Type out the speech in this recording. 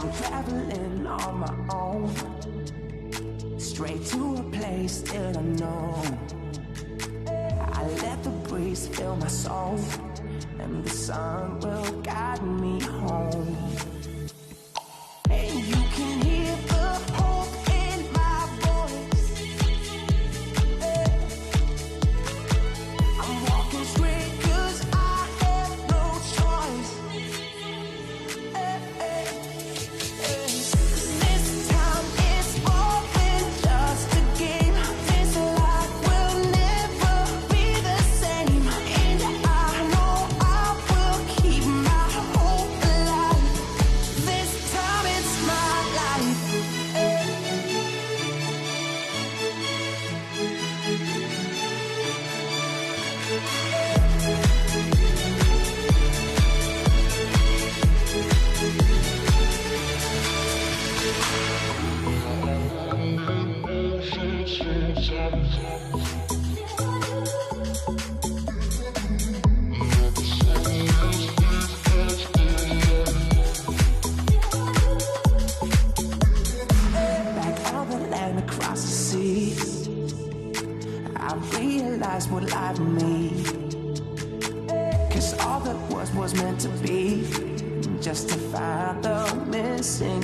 I'm traveling on my own, straight to a place still unknown. I let the breeze fill my soul, and the sun will guide me home. And you can hear the hope in my voice. I'm walking straight 'cause I have no choice. This time it's more than just a game. This life will never be the same, and I know I will keep my hope alive. This time it's my life. Back on the land across the seas, I realized what life means. 'Cause all that was meant to be, just to find the missing